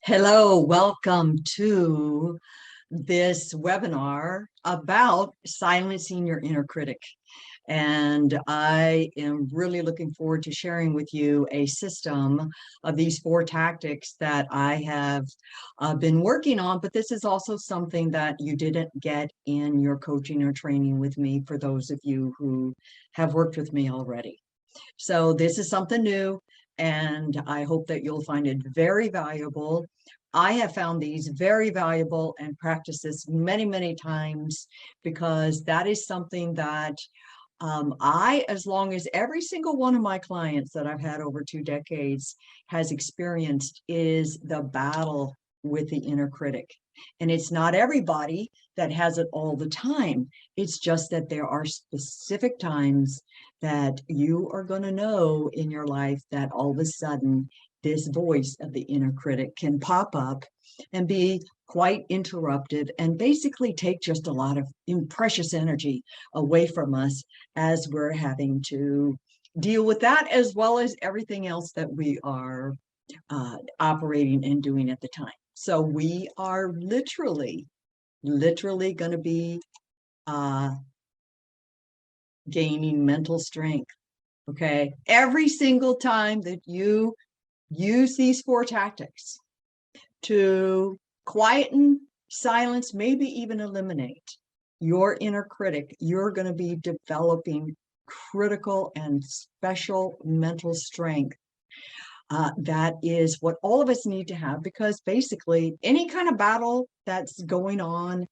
Hello, welcome to this webinar about silencing your inner critic. And I am really looking forward to sharing with you a system of these 4 tactics that I have been working on, but this is also something that you didn't get in your coaching or training with me for those of you who have worked with me already. So this is something new, and I hope that you'll find it very valuable. I have found these very valuable and practiced this many, many times because that is something that as long as every single one of my clients that I've had over 2 decades has experienced, is the battle with the inner critic. And it's not everybody that has it all the time. It's just that there are specific times that you are going to know in your life that all of a sudden this voice of the inner critic can pop up and be quite interruptive and basically take just a lot of precious energy away from us as we're having to deal with that, as well as everything else that we are operating and doing at the time. So we are literally going to be gaining mental strength. Okay, every single time that you use these 4 tactics to quieten, silence, maybe even eliminate your inner critic, you're going to be developing critical and special mental strength. That is what all of us need to have, because basically any kind of battle that's going on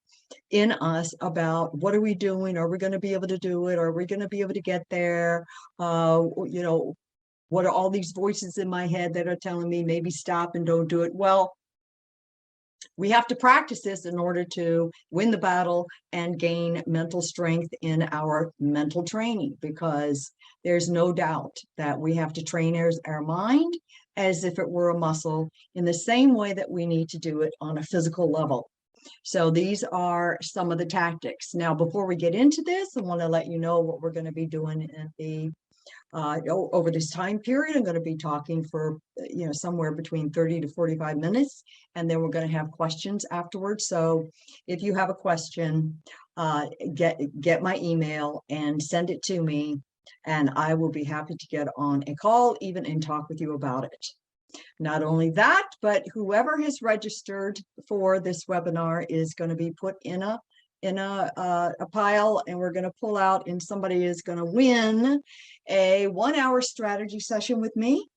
in us about what are we doing, are we going to be able to do it, are we going to be able to get there, what are all these voices in my head that are telling me maybe stop and don't do it? Well, we have to practice this in order to win the battle and gain mental strength in our mental training, because there's no doubt that we have to train our mind as if it were a muscle in the same way that we need to do it on a physical level. So these are some of the tactics. Now, before we get into this, I want to let you know what we're going to be doing in the over this time period. I'm going to be talking for somewhere between 30 to 45 minutes, and then we're going to have questions afterwards. So if you have a question, get my email and send it to me, and I will be happy to get on a call even and talk with you about it. Not only that, but whoever has registered for this webinar is going to be put in a pile, and we're going to pull out, and somebody is going to win a 1-hour strategy session with me.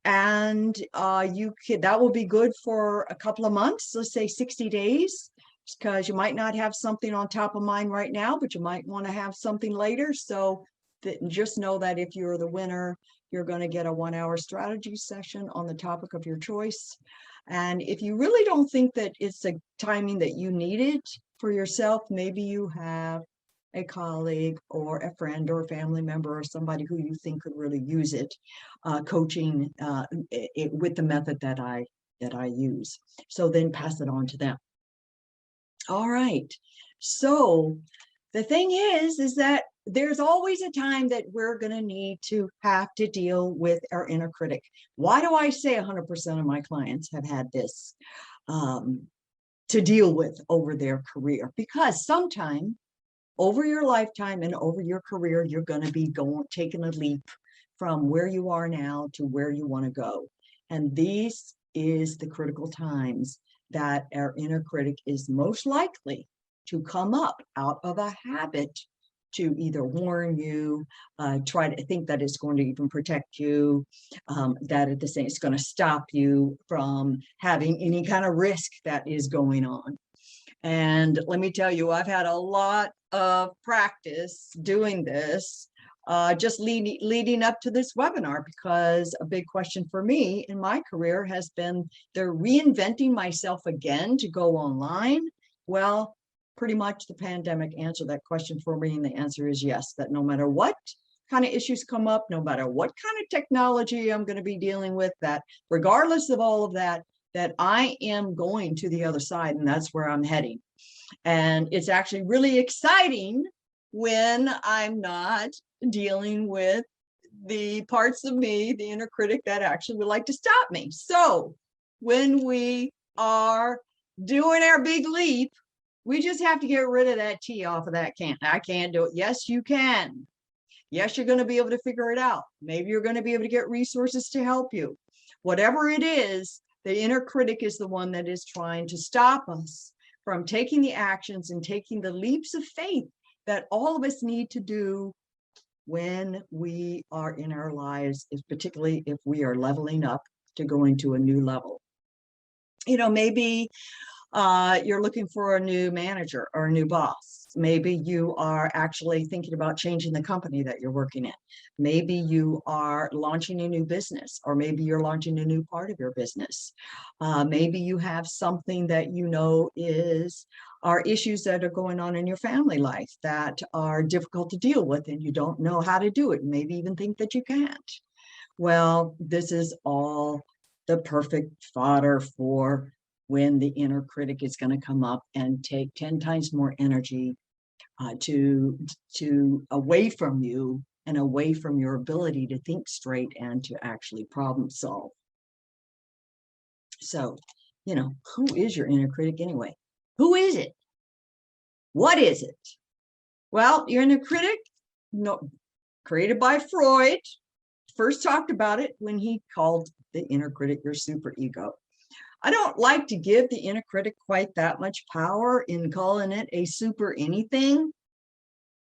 And that will be good for a couple of months, let's say 60 days, because you might not have something on top of mind right now, but you might want to have something later. So just know that if you're the winner, you're going to get a 1-hour strategy session on the topic of your choice. And if you really don't think that it's a timing that you need it for yourself, maybe you have a colleague or a friend or a family member or somebody who you think could really use it, coaching with the method that I use. So then pass it on to them. All right. So the thing is that there's always a time that we're going to need to have to deal with our inner critic. Why do I say 100% of my clients have had this to deal with over their career? Because sometime over your lifetime and over your career, you're going to be taking a leap from where you are now to where you want to go. And these is the critical times that our inner critic is most likely to come up out of a habit to either warn you, try to think that it's going to even protect you, that at the same it's going to stop you from having any kind of risk that is going on. And let me tell you, I've had a lot of practice doing this, just leading up to this webinar, because a big question for me in my career has been the reinventing myself again to go online. Well, pretty much the pandemic answered that question for me, and the answer is yes, that no matter what kind of issues come up, no matter what kind of technology I'm going to be dealing with, that regardless of all of that, that I am going to the other side, and that's where I'm heading. And it's actually really exciting when I'm not dealing with the parts of me, the inner critic, that actually would like to stop me. So when we are doing our big leap, we just have to get rid of that T off of that can. I can't do it. Yes, you can. Yes, you're going to be able to figure it out. Maybe you're going to be able to get resources to help you. Whatever it is, the inner critic is the one that is trying to stop us from taking the actions and taking the leaps of faith that all of us need to do when we are in our lives, particularly if we are leveling up to going to a new level. You know, maybe you're looking for a new manager or a new boss. Maybe you are actually thinking about changing the company that you're working in. Maybe you are launching a new business, or maybe you're launching a new part of your business. Maybe you have something that you know are issues that are going on in your family life that are difficult to deal with, and you don't know how to do it. Maybe even think that you can't. Well, this is all the perfect fodder for when the inner critic is going to come up and take 10 times more energy to away from you and away from your ability to think straight and to actually problem solve. So, you know, who is your inner critic anyway? Who is it? What is it? Well, your inner critic, no, created by Freud, first talked about it when he called the inner critic your superego. I don't like to give the inner critic quite that much power in calling it a super anything.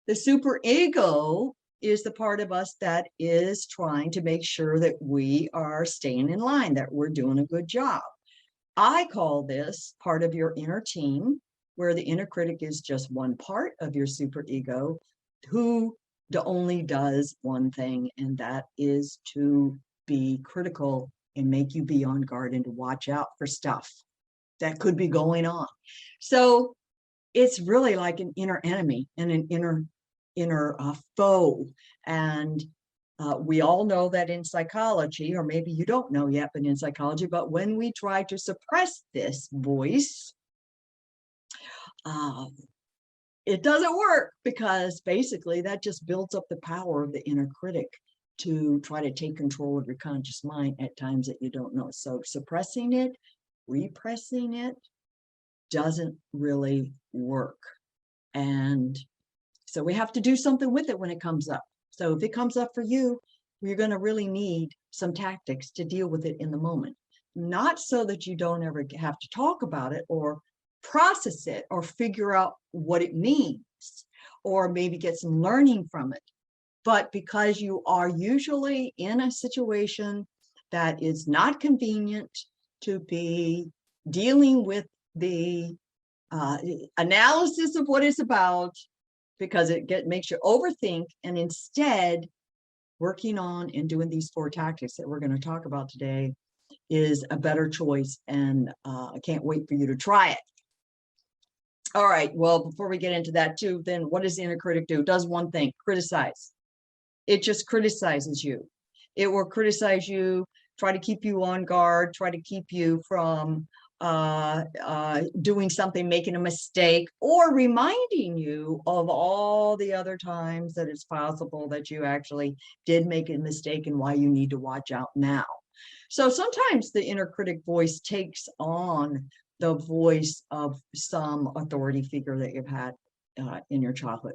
The super ego is the part of us that is trying to make sure that we are staying in line, that we're doing a good job. I call this part of your inner team, where the inner critic is just one part of your super ego who only does one thing, and that is to be critical and make you be on guard and to watch out for stuff that could be going on. So it's really like an inner enemy and an inner foe. And we all know that in psychology, or maybe you don't know yet, but in psychology, but when we try to suppress this voice, it doesn't work, because basically that just builds up the power of the inner critic to try to take control of your conscious mind at times that you don't know. So suppressing it, repressing it doesn't really work. And so we have to do something with it when it comes up. So if it comes up for you, you're going to really need some tactics to deal with it in the moment. Not so that you don't ever have to talk about it or process it or figure out what it means, or maybe get some learning from it, but because you are usually in a situation that is not convenient to be dealing with the analysis of what it's about, because it makes you overthink, and instead working on and doing these 4 tactics that we're going to talk about today is a better choice. And I can't wait for you to try it. All right, well, before we get into that too, then what does the inner critic do? It does one thing: criticize. It just criticizes you. It will criticize you, try to keep you on guard, try to keep you from doing something, making a mistake, or reminding you of all the other times that it's possible that you actually did make a mistake and why you need to watch out now. So sometimes the inner critic voice takes on the voice of some authority figure that you've had in your childhood.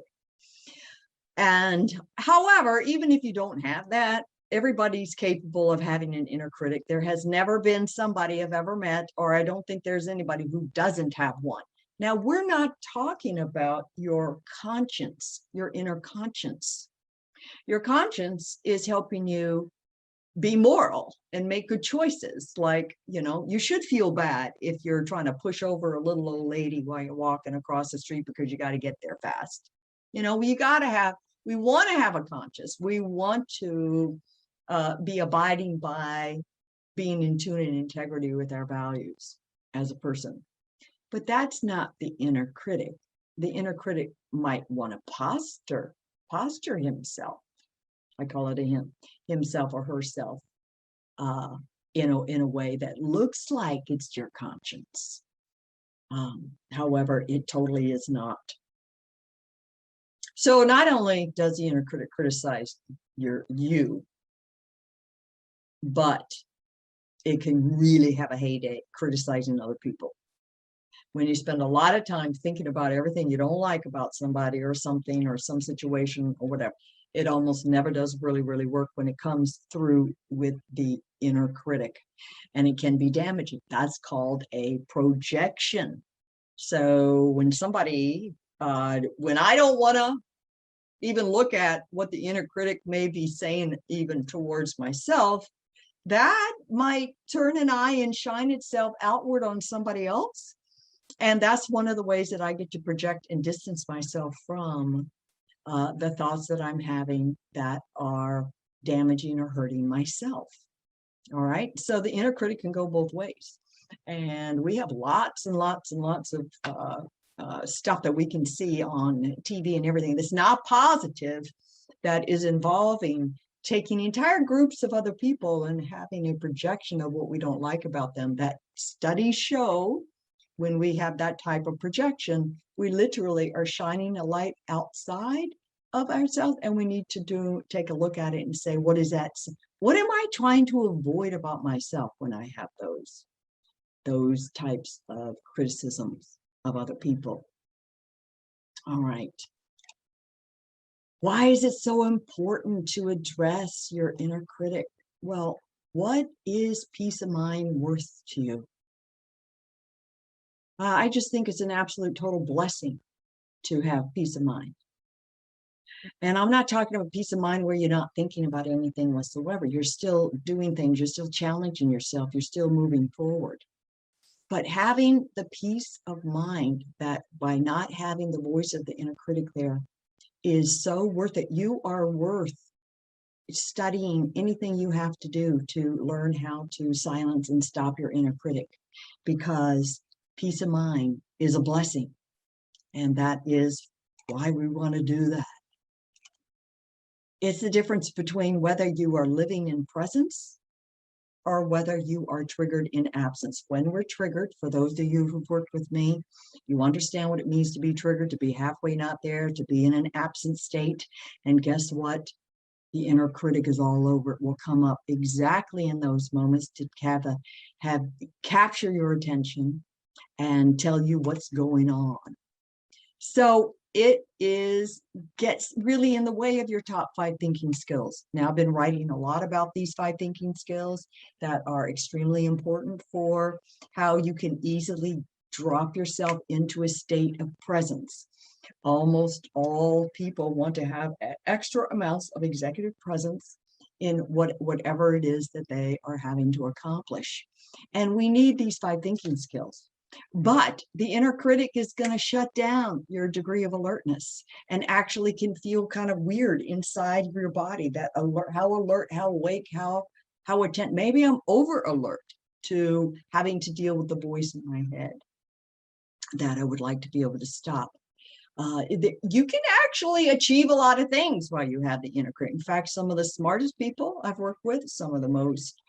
And however, even if you don't have that, everybody's capable of having an inner critic. There has never been somebody I've ever met, or I don't think there's anybody who doesn't have one. Now, we're not talking about your conscience, your inner conscience. Your conscience is helping you be moral and make good choices. Like, you know, you should feel bad if you're trying to push over a little old lady while you're walking across the street because you got to get there fast. You know, we want to have a conscience. We want to be abiding by being in tune and integrity with our values as a person. But that's not the inner critic. The inner critic might want to posture himself. I call it himself or herself, in a way that looks like it's your conscience. However, it totally is not. So not only does the inner critic criticize you, but it can really have a heyday criticizing other people. When you spend a lot of time thinking about everything you don't like about somebody or something or some situation or whatever, it almost never does really, really work when it comes through with the inner critic, and it can be damaging. That's called a projection. So when somebody, when I don't want to even look at what the inner critic may be saying even towards myself, that might turn an eye and shine itself outward on somebody else. And that's one of the ways that I get to project and distance myself from the thoughts that I'm having that are damaging or hurting myself. All right. So the inner critic can go both ways. And we have lots and lots and lots of stuff that we can see on TV and everything that's not positive, that is involving taking entire groups of other people and having a projection of what we don't like about them. That studies show when we have that type of projection, we literally are shining a light outside of ourselves, and we need to take a look at it and say, what is that? What am I trying to avoid about myself when I have those types of criticisms of other people? All right. Why is it so important to address your inner critic? Well, what is peace of mind worth to you? I just think it's an absolute total blessing to have peace of mind. And I'm not talking about peace of mind where you're not thinking about anything whatsoever. You're still doing things. You're still challenging yourself. You're still moving forward. But having the peace of mind that by not having the voice of the inner critic there is so worth it. You are worth studying anything you have to do to learn how to silence and stop your inner critic, because peace of mind is a blessing. And that is why we want to do that. It's the difference between whether you are living in presence or whether you are triggered in absence. When we're triggered, for those of you who've worked with me, you understand what it means to be triggered, to be halfway not there, to be in an absent state. And guess what? The inner critic is all over. It will come up exactly in those moments to capture your attention and tell you what's going on. So it gets really in the way of your top 5 thinking skills. Now, I've been writing a lot about these 5 thinking skills that are extremely important for how you can easily drop yourself into a state of presence. Almost all people want to have extra amounts of executive presence in whatever it is that they are having to accomplish. And we need these 5 thinking skills. But the inner critic is going to shut down your degree of alertness and actually can feel kind of weird inside your body. That alert, how awake, how attentive. Maybe I'm over alert to having to deal with the voice in my head that I would like to be able to stop. You can actually achieve a lot of things while you have the inner critic. In fact, some of the smartest people I've worked with, some of the most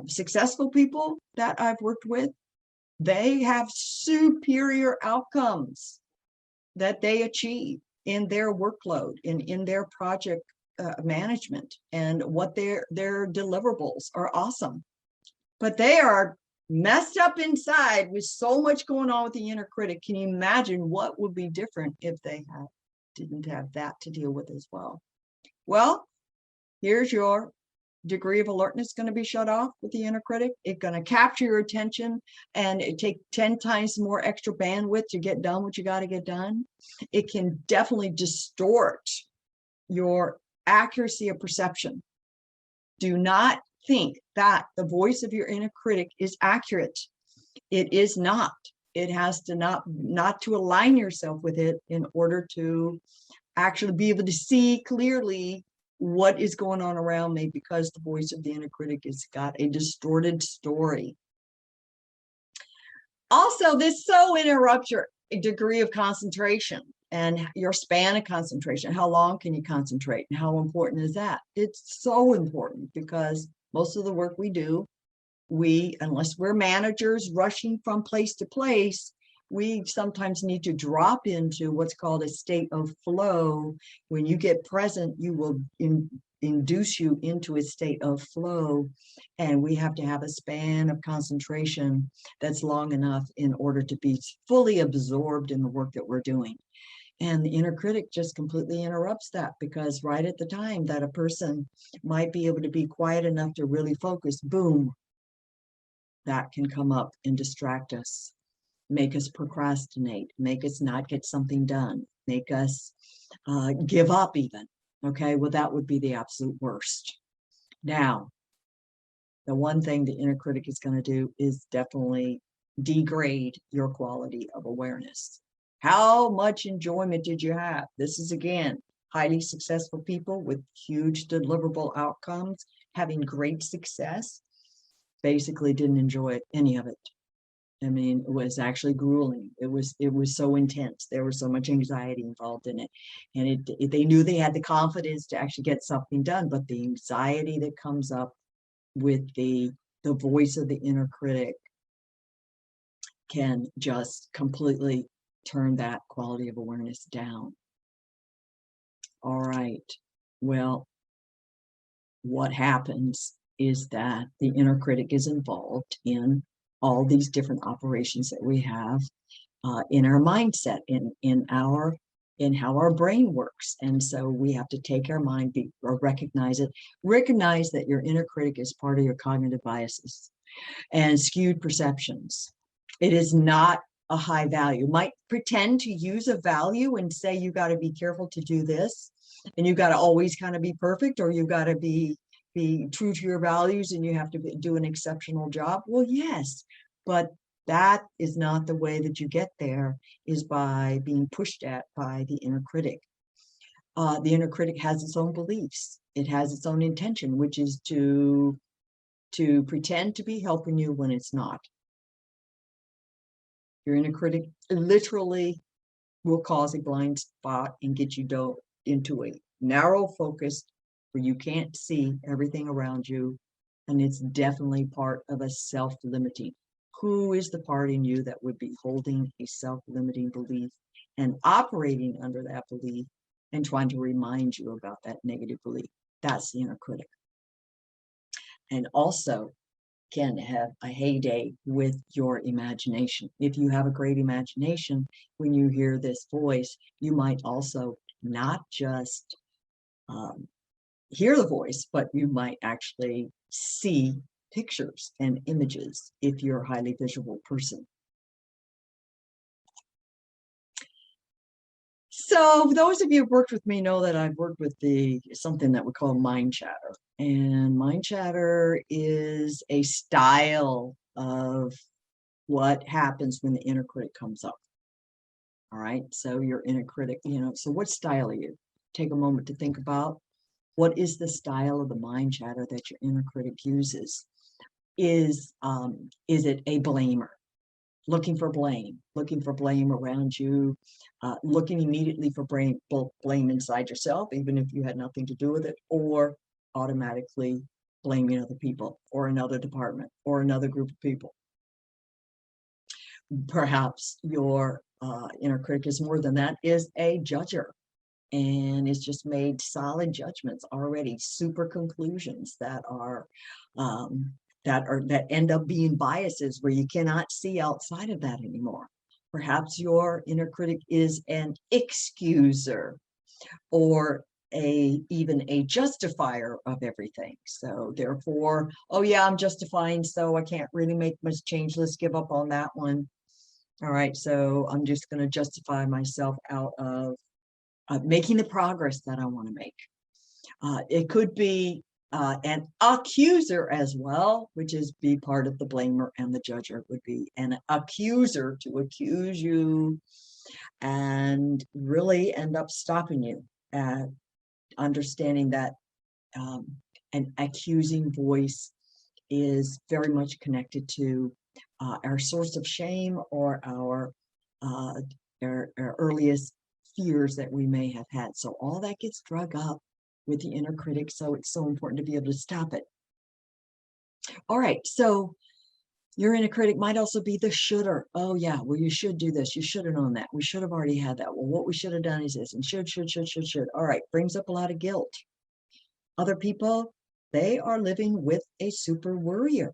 successful people that I've worked with, they have superior outcomes that they achieve in their workload, in their project management, and what their deliverables are awesome. But they are messed up inside with so much going on with the inner critic. Can you imagine what would be different if they didn't have that to deal with as well? Well, here's your degree of alertness going to be shut off with the inner critic. It's going to capture your attention, and it takes 10 times more extra bandwidth to get done what you got to get done. It can definitely distort your accuracy of perception. Do not think that the voice of your inner critic is accurate. It is not. It has to not to align yourself with it in order to actually be able to see clearly what is going on around me, because the voice of the inner critic has got a distorted story. Also, this so interrupts your degree of concentration and your span of concentration. How long can you concentrate, and how important is that? It's so important, because most of the work we do, unless we're managers rushing from place to place, we sometimes need to drop into what's called a state of flow. When you get present, you will induce you into a state of flow. And we have to have a span of concentration that's long enough in order to be fully absorbed in the work that we're doing. And the inner critic just completely interrupts that, because right at the time that a person might be able to be quiet enough to really focus, boom, that can come up and distract us, make us procrastinate, make us not get something done, make us give up even. Okay, well, that would be the absolute worst. Now, the one thing the inner critic is going to do is definitely degrade your quality of awareness. How much enjoyment did you have? This is, again, highly successful people with huge deliverable outcomes, having great success, basically didn't enjoy any of it. I mean, it was actually grueling. It was so intense. There was so much anxiety involved in it. And they knew they had the confidence to actually get something done, but the anxiety that comes up with the voice of the inner critic can just completely turn that quality of awareness down. All right. Well, what happens is that the inner critic is involved in all these different operations that we have in our mindset, in how our brain works. And so we have to take our mind, or recognize it, recognize that your inner critic is part of your cognitive biases and skewed perceptions. It is not a high value. Might pretend to use a value and say you got to be careful to do this, and you got to always kind of be perfect, or you got to be true to your values, and you have to do an exceptional job. Well, yes, but that is not the way that you get there, is by being pushed at by the inner critic. The inner critic has its own beliefs. It has its own intention, which is to pretend to be helping you when it's not. Your inner critic literally will cause a blind spot and get you into a narrow focus where you can't see everything around you. And it's definitely part of a self-limiting. Who is the part in you that would be holding a self-limiting belief and operating under that belief and trying to remind you about that negative belief? That's the inner critic. And also can have a heyday with your imagination. If you have a great imagination, when you hear this voice, you might also not just hear the voice, but you might actually see pictures and images if you're a highly visual person. So those of you who've worked with me know that I've worked with something that we call mind chatter. And mind chatter is a style of what happens when the inner critic comes up. All right, so your inner critic, so what style are you? Take a moment to think about, what is the style of the mind chatter that your inner critic uses? Is it a blamer? Looking for blame around you, looking immediately for blame inside yourself, even if you had nothing to do with it, or automatically blaming other people or another department or another group of people. Perhaps your inner critic is more than that, is a judger, and it's just made solid judgments already, super conclusions that end up being biases where you cannot see outside of that anymore. Perhaps your inner critic is an excuser, or even a justifier of everything. So therefore, oh yeah, I'm justifying, so I can't really make much change. Let's give up on that one. All right, so I'm just going to justify myself out of making the progress that I want to make. It could be an accuser as well, which is be part of the blamer, and the judger would be an accuser, to accuse you and really end up stopping you at understanding that an accusing voice is very much connected to our source of shame, or our earliest fears that we may have had. So all that gets drug up with the inner critic. So it's so important to be able to stop it. All right. So your inner critic might also be the shoulder. Oh yeah, well, you should do this. You should have known that. We should have already had that. Well, what we should have done is this, and should. All right. Brings up a lot of guilt. Other people, they are living with a super worrier.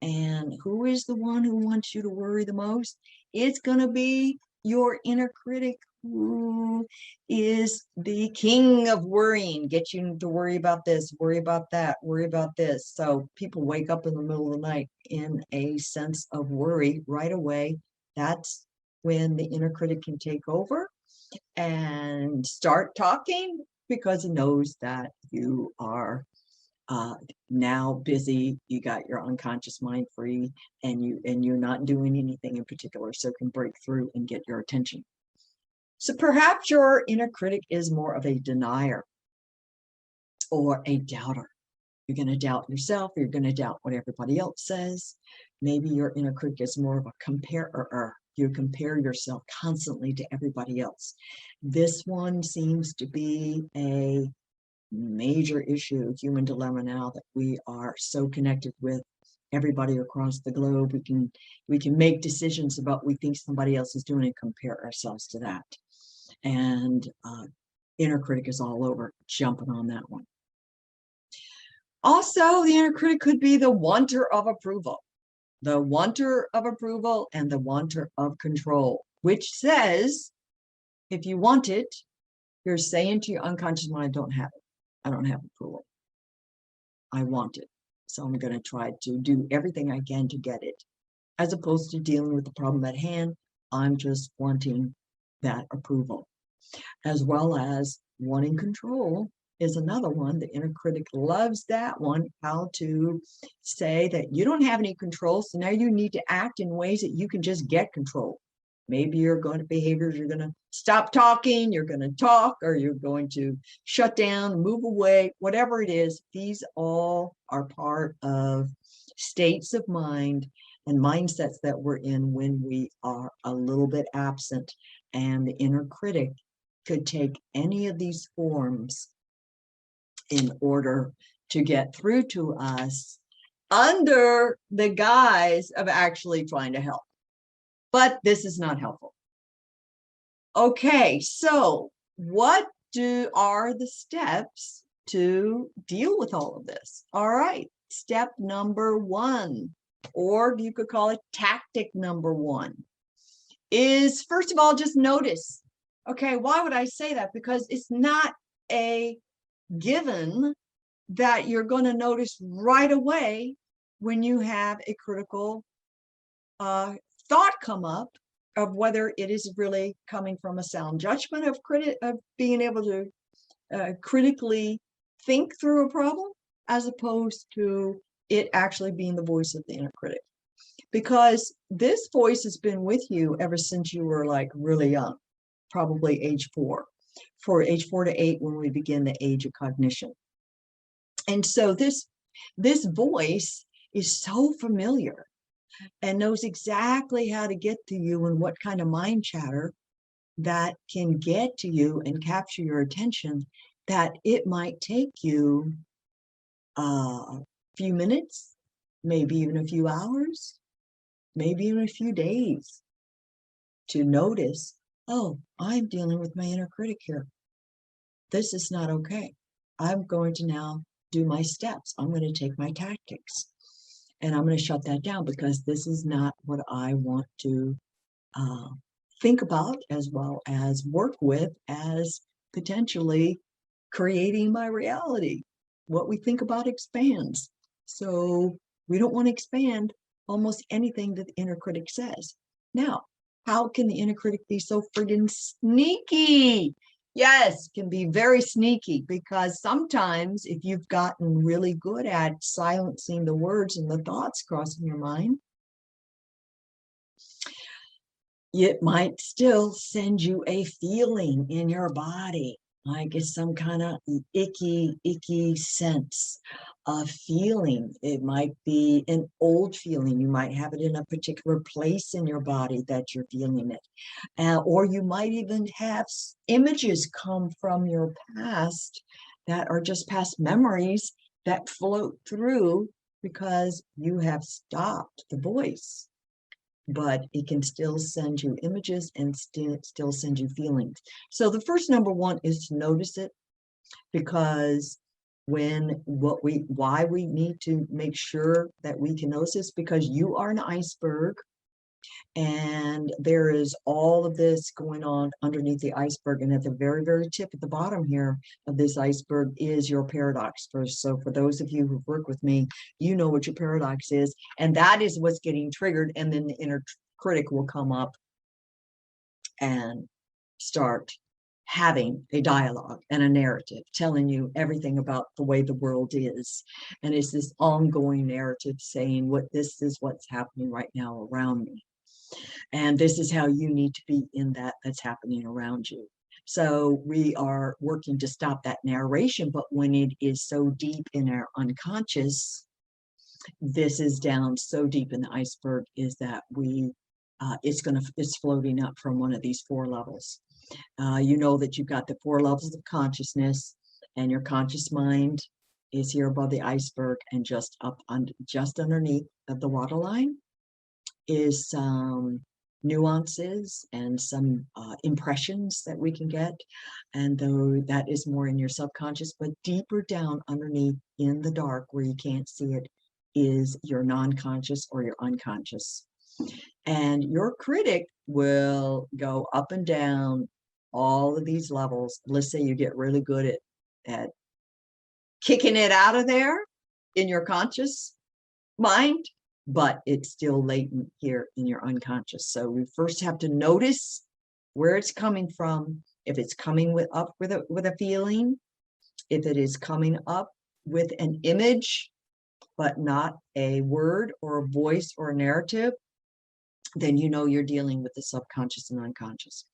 And who is the one who wants you to worry the most? It's going to be your inner critic, who is the king of worrying. Get you to worry about this, worry about that, worry about this. So people wake up in the middle of the night in a sense of worry right away. That's when the inner critic can take over and start talking, because it knows that you are now busy, you got your unconscious mind free, and you're not doing anything in particular, so it can break through and get your attention. So perhaps your inner critic is more of a denier or a doubter. You're going to doubt yourself, you're going to doubt what everybody else says. Maybe your inner critic is more of a comparer. You compare yourself constantly to everybody else. This one seems to be a major issue, human dilemma now that we are so connected with everybody across the globe. We can make decisions about what we think somebody else is doing and compare ourselves to that. And inner critic is all over jumping on that one. Also, the inner critic could be the wanter of approval. The wanter of approval and the wanter of control, which says, if you want it, you're saying to your unconscious mind, I don't have it. I don't have approval. I want it. So I'm going to try to do everything I can to get it. As opposed to dealing with the problem at hand, I'm just wanting that approval. As well as wanting control is another one. The inner critic loves that one, how to say that you don't have any control, so now you need to act in ways that you can just get control. Maybe you're going to behaviors, you're going to stop talking, you're going to talk, or you're going to shut down, move away, whatever it is. These all are part of states of mind and mindsets that we're in when we are a little bit absent. And the inner critic could take any of these forms in order to get through to us under the guise of actually trying to help. But this is not helpful. Okay, so what are the steps to deal with all of this? All right, step number one, or you could call it tactic number one, is first of all, just notice. Okay, why would I say that? Because it's not a given that you're going to notice right away when you have a critical thought come up of whether it is really coming from a sound judgment of being able to critically think through a problem, as opposed to it actually being the voice of the inner critic. Because this voice has been with you ever since you were like really young, probably age 4, for age 4 to 8, when we begin the age of cognition. And so this voice is so familiar and knows exactly how to get to you and what kind of mind chatter that can get to you and capture your attention, that it might take you a few minutes, maybe even a few hours, maybe even a few days to notice, oh, I'm dealing with my inner critic here. This is not okay. I'm going to now do my steps. I'm going to take my tactics. And I'm going to shut that down, because this is not what I want to think about, as well as work with, as potentially creating my reality. What we think about expands. So we don't want to expand almost anything that the inner critic says. Now, how can the inner critic be so friggin' sneaky? Yes, can be very sneaky, because sometimes if you've gotten really good at silencing the words and the thoughts crossing your mind, it might still send you a feeling in your body, like it's some kind of icky sense of feeling. It might be an old feeling. You might have it in a particular place in your body that you're feeling it. Or you might even have images come from your past that are just past memories that float through because you have stopped the voice. But it can still send you images and still send you feelings. So the first number one is to notice it, because why we need to make sure that we can notice this, because you are an iceberg. And there is all of this going on underneath the iceberg. And at the very, very tip at the bottom here of this iceberg is your paradox. So for those of you who've worked with me, you know what your paradox is. And that is what's getting triggered. And then the inner critic will come up and start having a dialogue and a narrative, telling you everything about the way the world is. And it's this ongoing narrative saying this is what's happening right now around me. And this is how you need to be in that's happening around you. So we are working to stop that narration, but when it is so deep in our unconscious, this is down so deep in the iceberg, is that it's floating up from one of these 4 levels. You know that you've got the 4 levels of consciousness, and your conscious mind is here above the iceberg, and just underneath of the waterline is some nuances and some impressions that we can get. And though that is more in your subconscious, but deeper down underneath in the dark where you can't see it is your non-conscious or your unconscious. And your critic will go up and down all of these levels. Let's say you get really good at kicking it out of there in your conscious mind, but it's still latent here in your unconscious. So we first have to notice where it's coming from. If it's coming up with a feeling, if it is coming up with an image, but not a word or a voice or a narrative, then you know you're dealing with the subconscious and unconscious.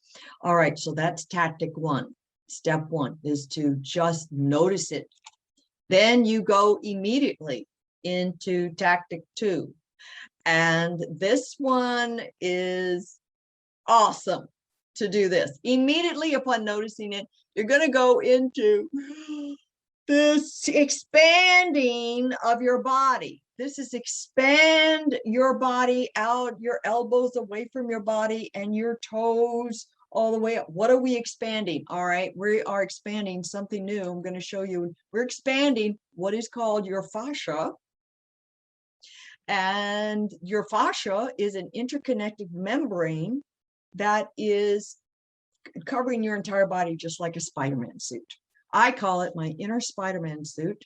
All right, so that's tactic 1. Step 1 is to just notice it. Then you go immediately into tactic 2. And this one is awesome to do this. Immediately upon noticing it, you're going to go into this expanding of your body. This is expand your body out, your elbows away from your body and your toes all the way up. What are we expanding? All right, we are expanding something new. I'm going to show you. We're expanding what is called your fascia. And your fascia is an interconnected membrane that is covering your entire body, just like a Spider-Man suit. I call it my inner Spider-Man suit.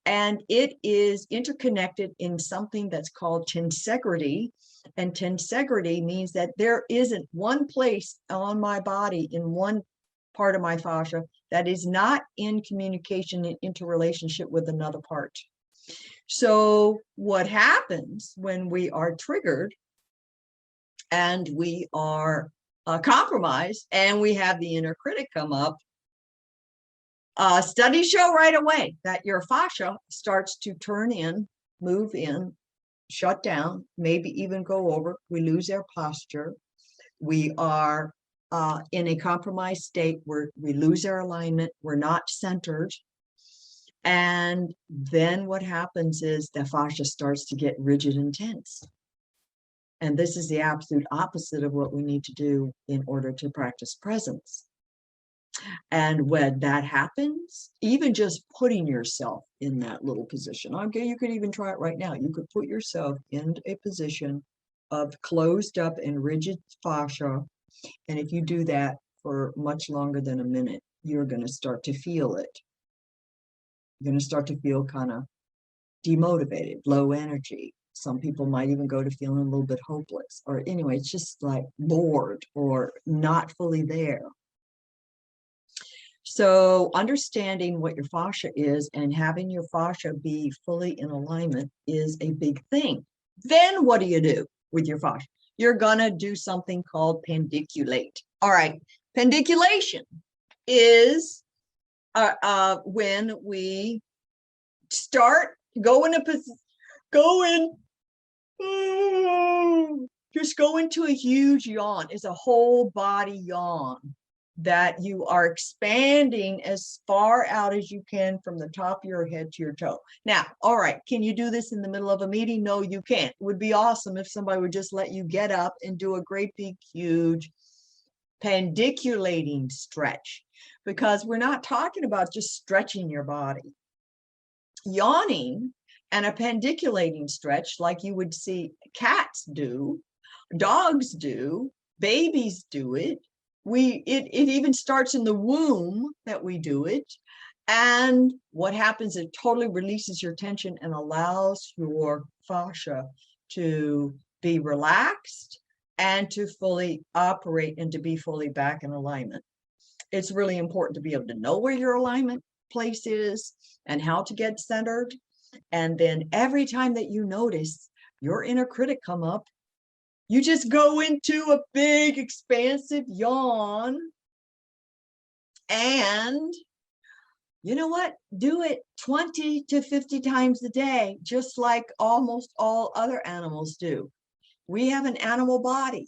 And it is interconnected in something that's called tensegrity. And tensegrity means that there isn't one place on my body in one part of my fascia that is not in communication and interrelationship with another part. So what happens when we are triggered and we are compromised and we have the inner critic come up, studies show right away that your fascia starts to turn in, move in, shut down, maybe even go over. We lose our posture. We are in a compromised state where we lose our alignment. We're not centered. And then what happens is the fascia starts to get rigid and tense. And this is the absolute opposite of what we need to do in order to practice presence. And when that happens, even just putting yourself in that little position, okay, you could even try it right now. You could put yourself in a position of closed up and rigid fascia. And if you do that for much longer than a minute, you're going to start to feel it. You're going to start to feel kind of demotivated, low energy. Some people might even go to feeling a little bit hopeless, or anyway, it's just like bored or not fully there. So understanding what your fascia is and having your fascia be fully in alignment is a big thing. Then what do you do with your fascia? You're gonna do something called pendiculate. All right, pendiculation is when we start just go into a huge yawn. It's a whole body yawn that you are expanding as far out as you can from the top of your head to your toe. Now, all right, can you do this in the middle of a meeting? No, you can't. It would be awesome if somebody would just let you get up and do a great big, huge pendiculating stretch, because we're not talking about just stretching your body. yawning and a pendiculating stretch like you would see cats do, dogs do, babies do it. It even starts in the womb that we do it. And what happens, it totally releases your tension and allows your fascia to be relaxed and to fully operate and to be fully back in alignment. It's really important to be able to know where your alignment place is and how to get centered. And then every time that you notice your inner critic come up, you just go into a big expansive yawn. And you know what? Do it 20 to 50 times a day, just like almost all other animals do. We have an animal body.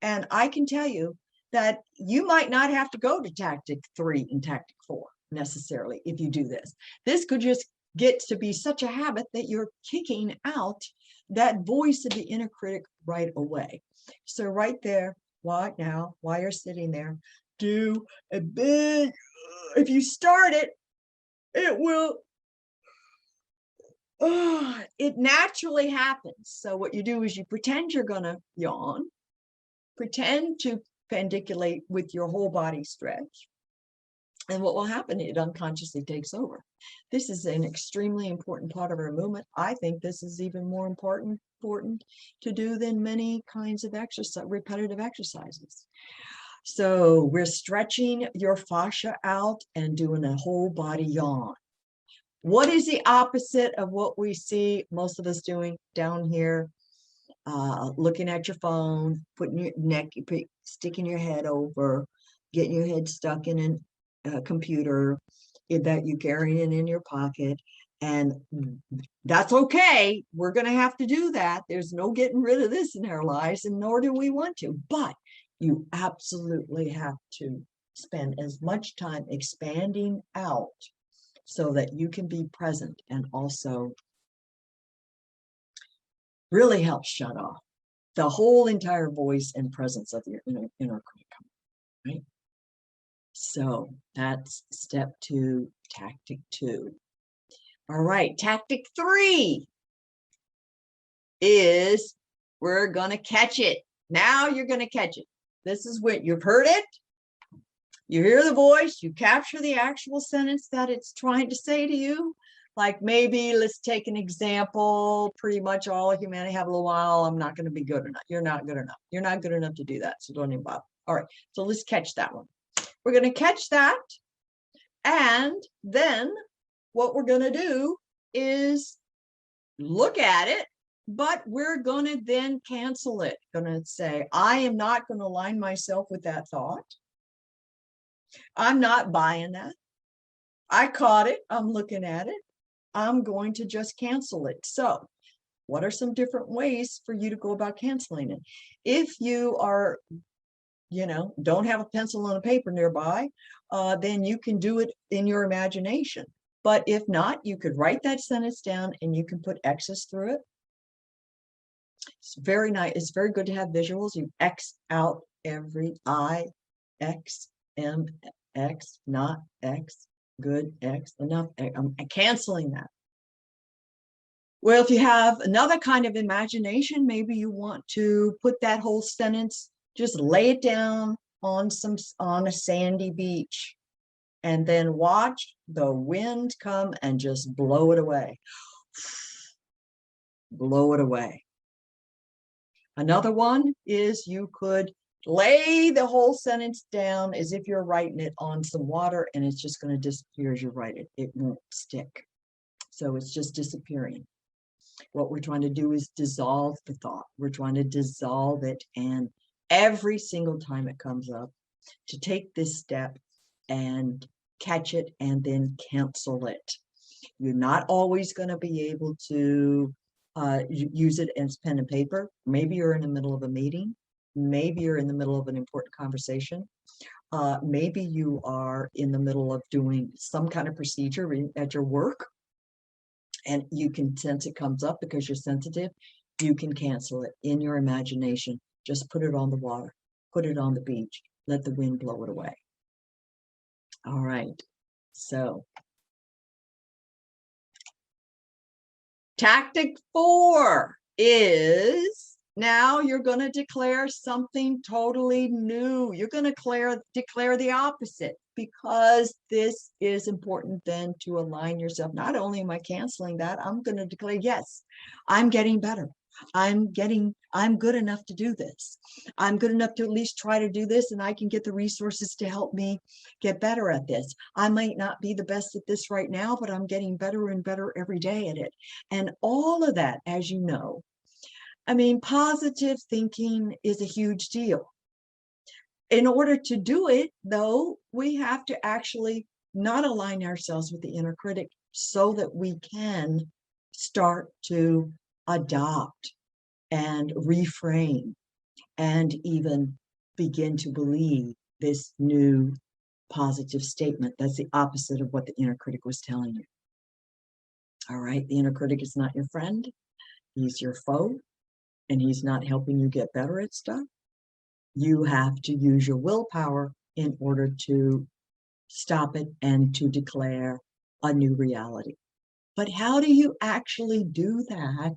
And I can tell you that you might not have to go to tactic 3 and tactic 4 necessarily if you do this. This could just get to be such a habit that you're kicking out that voice of the inner critic right away. So right there, right now, while you're sitting there, do a big, if you start it, it will, it naturally happens. So what you do is you pretend you're going to yawn, pretend to pendiculate with your whole body stretch. And what will happen, it unconsciously takes over. This is an extremely important part of our movement. I think this is even more important to do than many kinds of exercise, repetitive exercises. So we're stretching your fascia out and doing a whole body yawn. What is the opposite of what we see most of us doing down here? Looking at your phone, putting your neck, sticking your head over, getting your head stuck in a computer that you're carrying in your pocket. And that's okay. We're going to have to do that. There's no getting rid of this in our lives, and nor do we want to. But you absolutely have to spend as much time expanding out so that you can be present and also really help shut off the whole entire voice and presence of your inner critic, right? So that's step 2, tactic 2. All right, tactic 3 is we're going to catch it. Now you're going to catch it. This is what you've heard it. You hear the voice, you capture the actual sentence that it's trying to say to you. Like maybe, let's take an example, pretty much all of humanity have a little while, I'm not going to be good enough. You're not good enough. You're not good enough to do that, so don't even bother. All right, so let's catch that one. We're going to catch that, and then what we're going to do is look at it, but we're going to then cancel it. Going to say, I am not going to align myself with that thought. I'm not buying that. I caught it. I'm looking at it. I'm going to just cancel it. So what are some different ways for you to go about canceling it? If you are, don't have a pencil and a paper nearby, then you can do it in your imagination. But if not, you could write that sentence down and you can put X's through it. It's very nice. It's very good to have visuals. You X out every I, X, M, X, not X, good, X, enough. I'm canceling that. Well, if you have another kind of imagination, maybe you want to put that whole sentence, just lay it down on a sandy beach, and then watch the wind come and just blow it away. Blow it away. Another one is you could lay the whole sentence down as if you're writing it on some water, and it's just going to disappear as you write it. It won't stick. So it's just disappearing. What we're trying to do is dissolve the thought. We're trying to dissolve it. And every single time it comes up, to take this step and catch it and then cancel it. You're not always going to be able to use it as pen and paper. Maybe you're in the middle of a meeting. Maybe you're in the middle of an important conversation. Maybe you are in the middle of doing some kind of procedure at your work, and you can sense it comes up because you're sensitive. You can cancel it in your imagination. Just put it on the water, put it on the beach, let the wind blow it away. All right, so Tactic 4 is now you're going to declare something totally new. You're going to declare the opposite, because this is important then to align yourself. Not only am I canceling that, I'm going to declare, yes, I'm getting better. I'm good enough to do this. I'm good enough to at least try to do this, and I can get the resources to help me get better at this. I might not be the best at this right now, but I'm getting better and better every day at it. And all of that, as you know, I mean, positive thinking is a huge deal. In order to do it, though, we have to actually not align ourselves with the inner critic so that we can start to adopt and reframe and even begin to believe this new positive statement that's the opposite of what the inner critic was telling you. All right, the inner critic is not your friend. He's your foe, and he's not helping you get better at stuff. You have to use your willpower in order to stop it and to declare a new reality. But how do you actually do that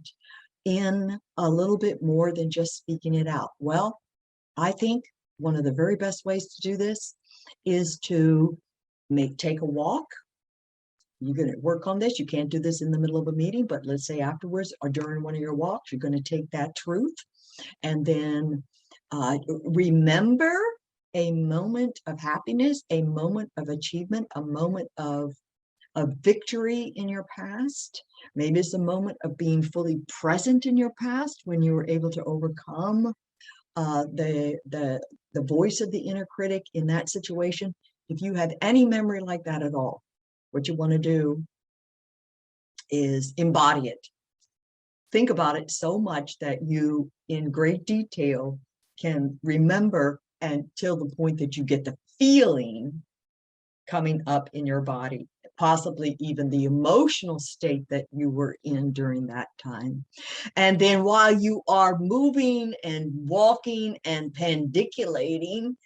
in a little bit more than just speaking it out? Well, I think one of the very best ways to do this is to take a walk. You're going to work on this. You can't do this in the middle of a meeting, but let's say afterwards or during one of your walks, you're going to take that truth and then remember a moment of happiness, a moment of achievement, a moment of victory in your past. Maybe it's a moment of being fully present in your past when you were able to overcome the voice of the inner critic in that situation. If you have any memory like that at all, what you want to do is embody it. Think about it so much that you, in great detail, can remember until the point that you get the feeling coming up in your body, possibly even the emotional state that you were in during that time. And then while you are moving and walking and pendiculating,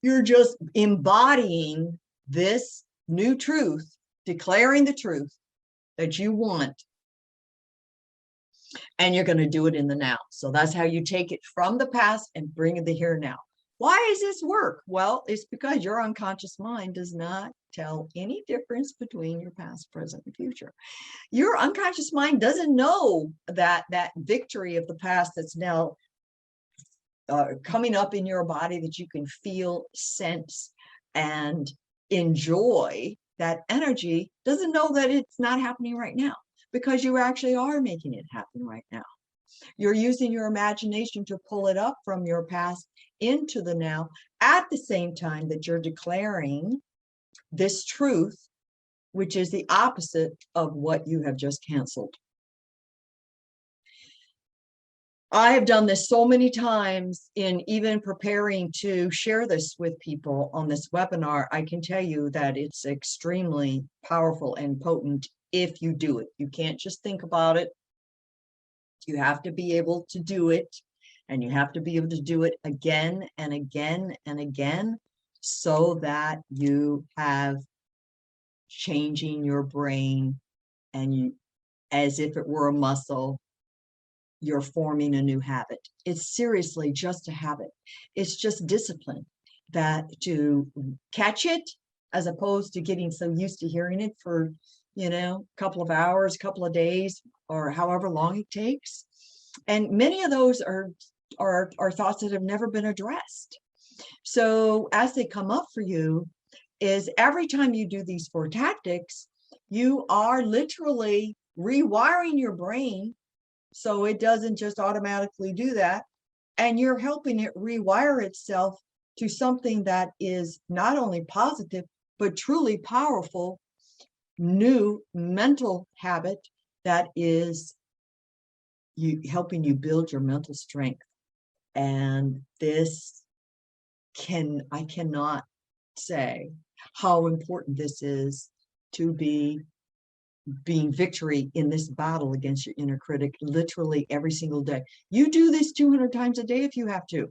you're just embodying this new truth, declaring the truth that you want. And you're going to do it in the now. So that's how you take it from the past and bring it to the here and now. Why does this work? Well, it's because your unconscious mind does not tell any difference between your past, present, and future. Your unconscious mind doesn't know that victory of the past that's now coming up in your body, that you can feel, sense, and enjoy that energy, doesn't know that it's not happening right now, because you actually are making it happen right now. You're using your imagination to pull it up from your past into the now, at the same time that you're declaring this truth, which is the opposite of what you have just canceled. I have done this so many times in even preparing to share this with people on this webinar. I can tell you that it's extremely powerful and potent if you do it. You can't just think about it. You have to be able to do it, and you have to be able to do it again and again and again, so that you have changing your brain, and you, as if it were a muscle, you're forming a new habit. It's seriously just a habit. It's just discipline, that to catch it, as opposed to getting so used to hearing it for, a couple of hours, a couple of days, or however long it takes. And many of those are thoughts that have never been addressed. So as they come up for you, is every time you do these 4 tactics, you are literally rewiring your brain so it doesn't just automatically do that. And you're helping it rewire itself to something that is not only positive, but truly powerful, new mental habit that is helping you build your mental strength. And this I cannot say how important this is to being victory in this battle against your inner critic, literally every single day. You do this 200 times a day if you have to.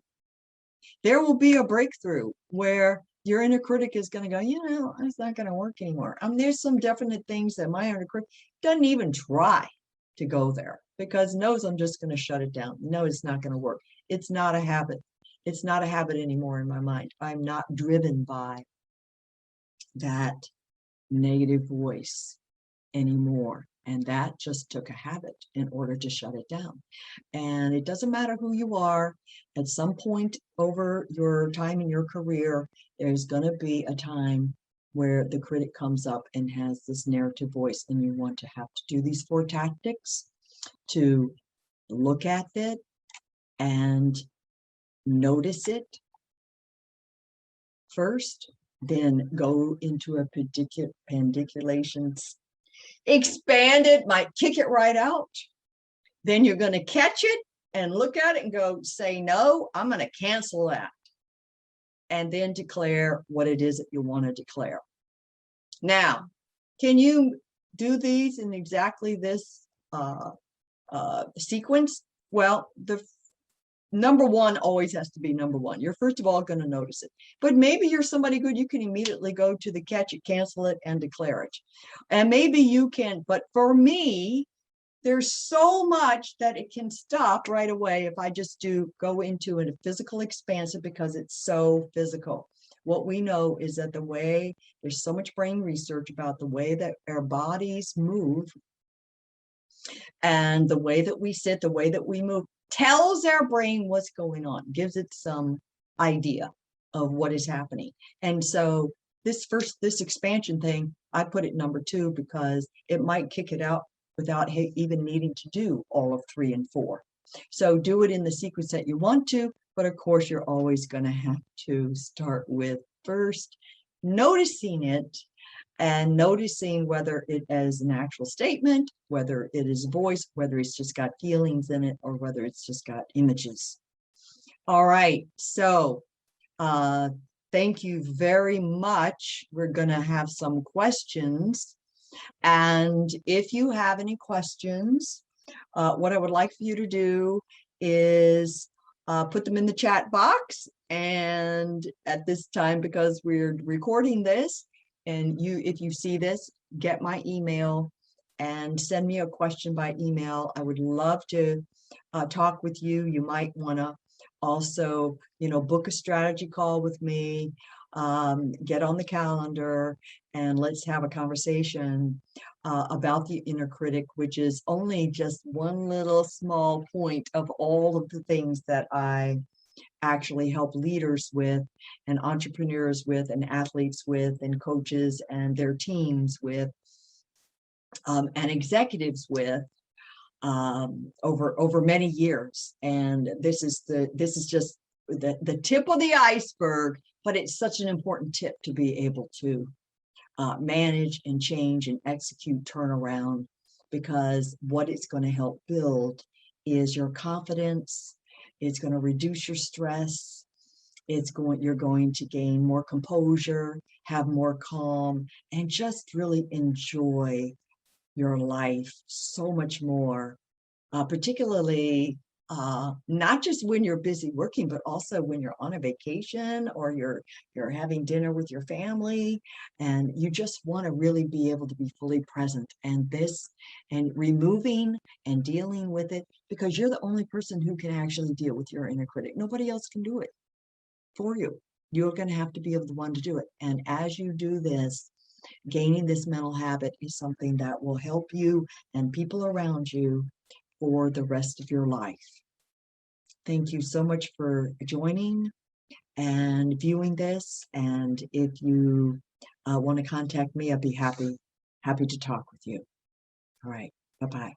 There will be a breakthrough where your inner critic is going to go, it's not going to work anymore. There's some definite things that my inner critic doesn't even try. to go there, because it knows I'm just going to shut it down. No, it's not going to work. It's not a habit. It's not a habit anymore in my mind. I'm not driven by that negative voice anymore. And that just took a habit in order to shut it down. And it doesn't matter who you are, at some point over your time in your career, there's going to be a time where the critic comes up and has this narrative voice, and you want to have to do these 4 tactics to look at it and notice it first, then go into a pandiculation, expand it, might kick it right out. Then you're going to catch it and look at it and go, say, no, I'm going to cancel that. And then declare what it is that you want to declare. Now, can you do these in exactly this sequence? Well, the number one always has to be number one. You're first of all going to notice it. But maybe you're somebody good, you can immediately go to the catch it, cancel it, and declare it. And maybe you can, but for me, there's so much that it can stop right away if I just go into a physical expansive, because it's so physical. What we know is that there's so much brain research about the way that our bodies move, and the way that we sit, the way that we move, tells our brain what's going on, gives it some idea of what is happening. And so this expansion thing, I put it number 2 because it might kick it out without even needing to do all of 3 and 4. So do it in the sequence that you want to, but of course you're always going to have to start with first noticing it, and noticing whether it is an actual statement, whether it is voice, whether it's just got feelings in it, or whether it's just got images. All right, so thank you very much. We're going to have some questions. And if you have any questions, what I would like for you to do is put them in the chat box. And at this time, because we're recording this, and if you see this, get my email and send me a question by email. I would love to talk with you. You might want to also, book a strategy call with me, get on the calendar, and let's have a conversation about the inner critic, which is only just one little small point of all of the things that I actually help leaders with, and entrepreneurs with, and athletes with, and coaches and their teams with, and executives with, over many years. And this is just the tip of the iceberg, but it's such an important tip to be able to manage and change and execute turnaround, because what it's going to help build is your confidence. It's going to reduce your stress. You're going to gain more composure, have more calm, and just really enjoy your life so much more, particularly not just when you're busy working, but also when you're on a vacation, or you're having dinner with your family, and you just want to really be able to be fully present. And removing and dealing with it, because you're the only person who can actually deal with your inner critic. Nobody else can do it for you. You're going to have to be the one to do it. And as you do this, gaining this mental habit is something that will help you and people around you for the rest of your life. Thank you so much for joining and viewing this. And if you want to contact me, I'd be happy to talk with you. All right. Bye-bye.